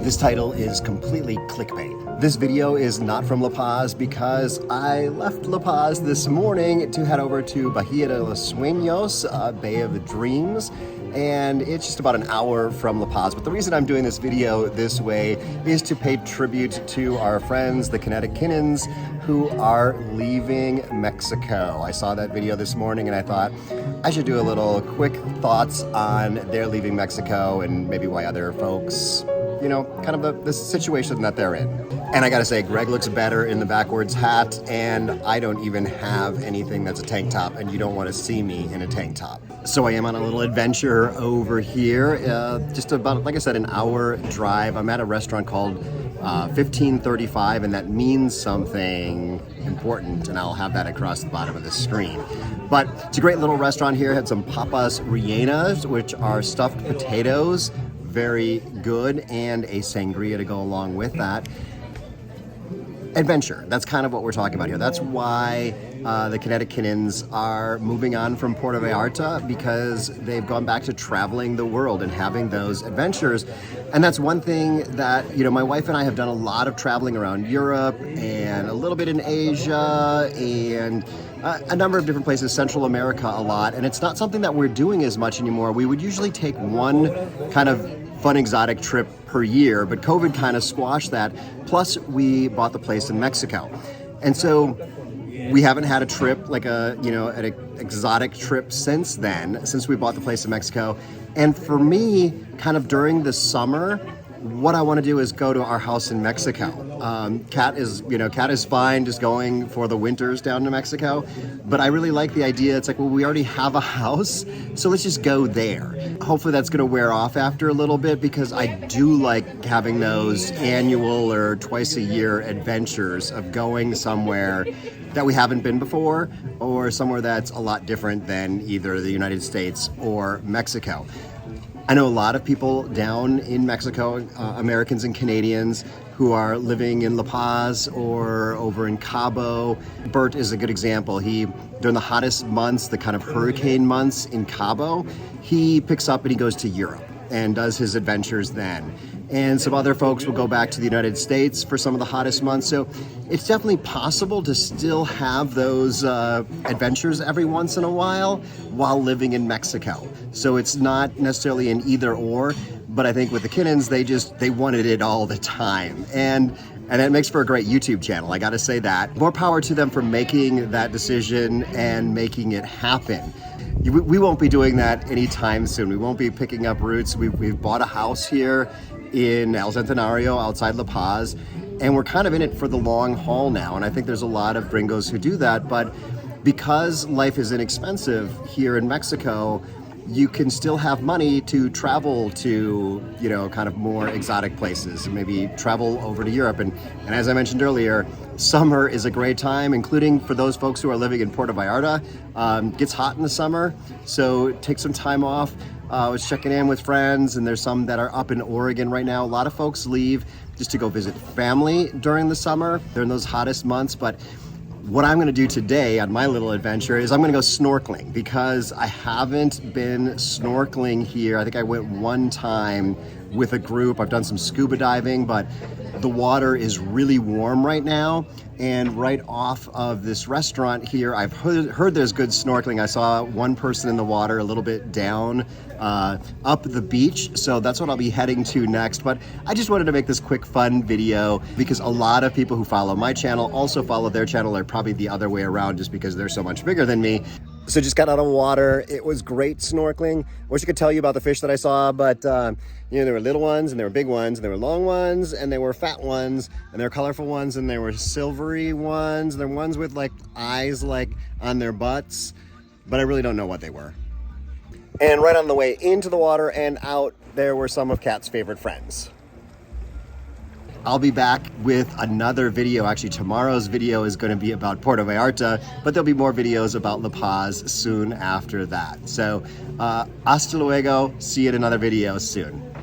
This title is completely clickbait. This video is not from La Paz because I left La Paz this morning to head over to Bahia de los Sueños, Bay of the Dreams, and it's just about an hour from La Paz. But the reason I'm doing this video this way is to pay tribute to our friends, the Connecticutans, who are leaving Mexico. I saw that video this morning and I thought I should do a little quick thoughts on their leaving Mexico and maybe why other folks, you know, kind of the situation that they're in. And I gotta say, Greg looks better in the backwards hat, and I don't even have anything that's a tank top, and you don't want to see me in a tank top. So I am on a little adventure over here, just about, like I said, an hour drive. I'm at a restaurant called 1535, and that means something important, and I'll have that across the bottom of the screen. But it's a great little restaurant here. It had some papas rellenas, which are stuffed potatoes, very good, and a sangria to go along with that. Adventure, that's kind of what we're talking about here. That's why the Connecticutans are moving on from Puerto Vallarta, because they've gone back to traveling the world and having those adventures. And that's one thing that, you know, my wife and I have done a lot of traveling around Europe and a little bit in Asia and a number of different places, Central America a lot, and it's not something that we're doing as much anymore. We would usually take one kind of fun exotic trip per year, but COVID kind of squashed that. Plus, we bought the place in Mexico. And so we haven't had a trip, like an exotic trip since then, since we bought the place in Mexico. And for me, kind of during the summer, what I want to do is go to our house in Mexico. Kat is fine just going for the winters down to Mexico, but I really like the idea. It's like, well, we already have a house, so let's just go there. Hopefully that's going to wear off after a little bit, because I do like having those annual or twice a year adventures of going somewhere that we haven't been before, or somewhere that's a lot different than either the United States or Mexico. I know a lot of people down in Mexico, Americans and Canadians, who are living in La Paz or over in Cabo. Bert is a good example. During the hottest months, the kind of hurricane months in Cabo, he picks up and he goes to Europe and does his adventures then. And some other folks will go back to the United States for some of the hottest months. So it's definitely possible to still have those adventures every once in a while living in Mexico. So it's not necessarily an either or, but I think with the Kinnons, they wanted it all the time. And it makes for a great YouTube channel, I gotta say that. More power to them for making that decision and making it happen. We won't be doing that anytime soon. We won't be picking up roots. We've bought a house here in El Centenario outside La Paz, and we're kind of in it for the long haul now. And I think there's a lot of gringos who do that, but because life is inexpensive here in Mexico, you can still have money to travel to, kind of more exotic places, maybe travel over to Europe. And as I mentioned earlier, summer is a great time, including for those folks who are living in Puerto Vallarta. Gets hot in the summer, so take some time off. I was checking in with friends, and there's some that are up in Oregon right now. A lot of folks leave just to go visit family during the summer, during those hottest months. But what I'm gonna do today on my little adventure is I'm gonna go snorkeling, because I haven't been snorkeling here. I think I went one time with a group. I've done some scuba diving, but the water is really warm right now. And right off of this restaurant here, I've heard there's good snorkeling. I saw one person in the water a little bit down up the beach. So that's what I'll be heading to next. But I just wanted to make this quick fun video, because a lot of people who follow my channel also follow their channel, or probably the other way around, just because they're so much bigger than me. So just got out of water. It was great snorkeling. Wish I could tell you about the fish that I saw, but there were little ones, and there were big ones, and there were long ones, and there were fat ones, and there were colorful ones, and there were silvery ones, and there were ones with like eyes like on their butts, but I really don't know what they were. And right on the way into the water and out, there were some of Kat's favorite friends. I'll be back with another video. Actually, tomorrow's video is going to be about Puerto Vallarta, but there'll be more videos about La Paz soon after that. So, hasta luego. See you in another video soon.